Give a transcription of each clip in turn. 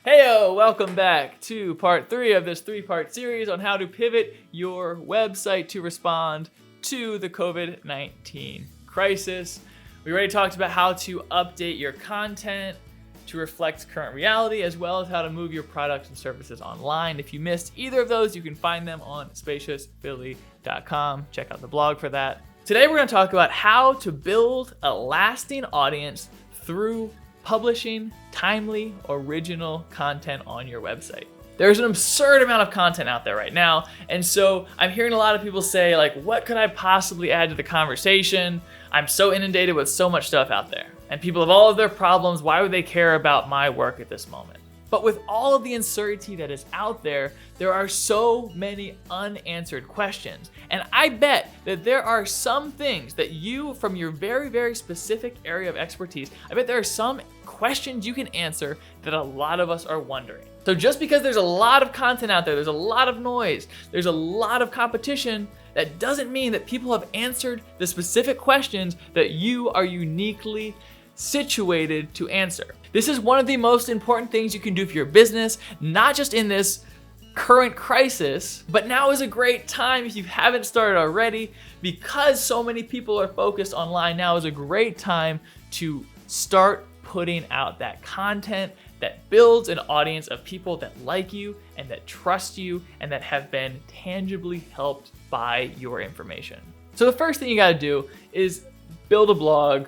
Heyo, welcome back to part 3 of this 3-part series on how to pivot your website to respond to the COVID-19 crisis. We already talked about how to update your content to reflect current reality, as well as how to move your products and services online. If you missed either of those, you can find them on spaciousphilly.com. Check out the blog for that. Today we're going to talk about how to build a lasting audience through publishing timely, original content on your website. There's an absurd amount of content out there right now, and so I'm hearing a lot of people say, like, what could I possibly add to the conversation? I'm so inundated with so much stuff out there, and people have all of their problems. Why would they care about my work at this moment? But with all of the uncertainty that is out there, there are so many unanswered questions. And I bet that there are some things that you, from your very, very specific area of expertise, I bet there are some questions you can answer that a lot of us are wondering. So just because there's a lot of content out there, there's a lot of noise, there's a lot of competition, that doesn't mean that people have answered the specific questions that you are uniquely situated to answer. This is one of the most important things you can do for your business, not just in this current crisis, but now is a great time if you haven't started already, because so many people are focused online. Now is a great time to start putting out that content that builds an audience of people that like you and that trust you and that have been tangibly helped by your information. So the first thing you gotta do is build a blog.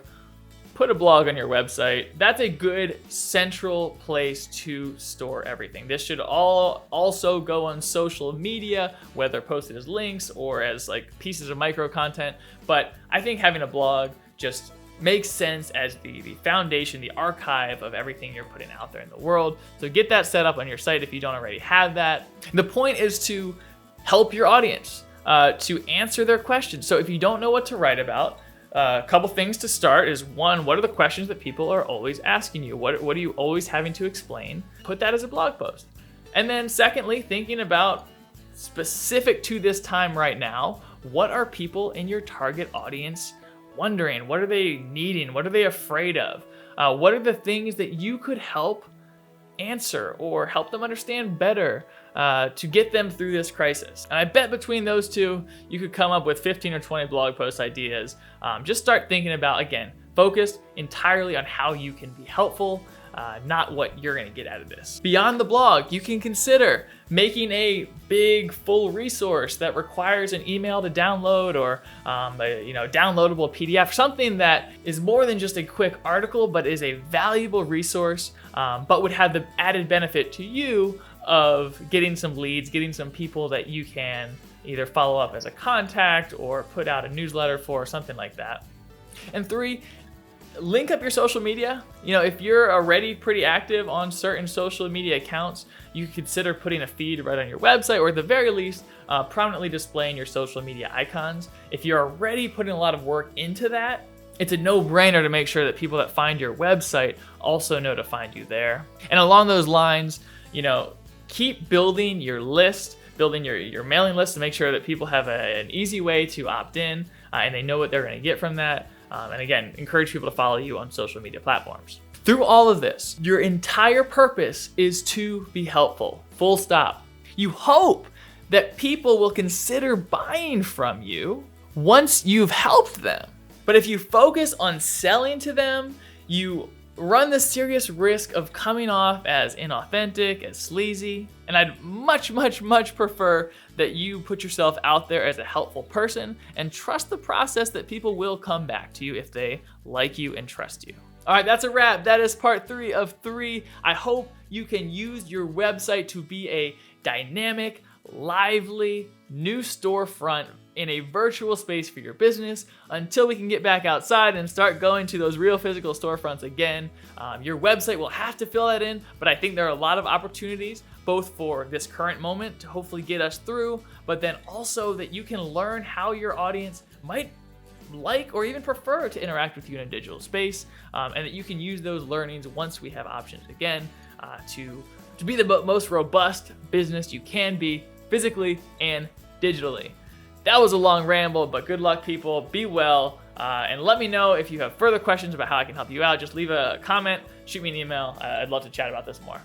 Put a blog on your website. That's a good central place to store everything. This should all also go on social media, whether posted as links or as like pieces of micro content. But I think having a blog just makes sense as the foundation, the archive of everything you're putting out there in the world. So get that set up on your site if you don't already have that. The point is to help your audience, to answer their questions. So if you don't know what to write about, a couple things to start is, one, what are the questions that people are always asking you? What are you always having to explain? Put that as a blog post. And then secondly, thinking about specific to this time right now, what are people in your target audience wondering? What are they needing? What are they afraid of? What are the things that you could help answer or help them understand better to get them through this crisis? And I bet between those two, you could come up with 15 or 20 blog post ideas. Just start thinking about, again, focused entirely on how you can be helpful, not what you're gonna get out of this. Beyond the blog, you can consider making a big full resource that requires an email to download, or a downloadable PDF, something that is more than just a quick article, but is a valuable resource, but would have the added benefit to you of getting some leads, getting some people that you can either follow up as a contact or put out a newsletter for, or something like that. And 3, link up your social media. If you're already pretty active on certain social media accounts, you could consider putting a feed right on your website, or at the very least, prominently displaying your social media icons. If you're already putting a lot of work into that, it's a no-brainer to make sure that people that find your website also know to find you there. And along those lines, keep building your list, building your mailing list to make sure that people have an easy way to opt in and they know what they're going to get from that. And again, encourage people to follow you on social media platforms. Through all of this, your entire purpose is to be helpful, full stop. You hope that people will consider buying from you once you've helped them. But if you focus on selling to them, you run the serious risk of coming off as inauthentic, as sleazy. And I'd much, much, much prefer that you put yourself out there as a helpful person and trust the process that people will come back to you if they like you and trust you. All right, that's a wrap. That is part 3 of 3. I hope you can use your website to be a dynamic, lively, new storefront in a virtual space for your business until we can get back outside and start going to those real physical storefronts again. Your website will have to fill that in, but I think there are a lot of opportunities both for this current moment to hopefully get us through, but then also that you can learn how your audience might like or even prefer to interact with you in a digital space, and that you can use those learnings once we have options again to be the most robust business you can be physically and digitally. That was a long ramble, but good luck, people. Be well, and let me know if you have further questions about how I can help you out. Just leave a comment, shoot me an email. I'd love to chat about this more.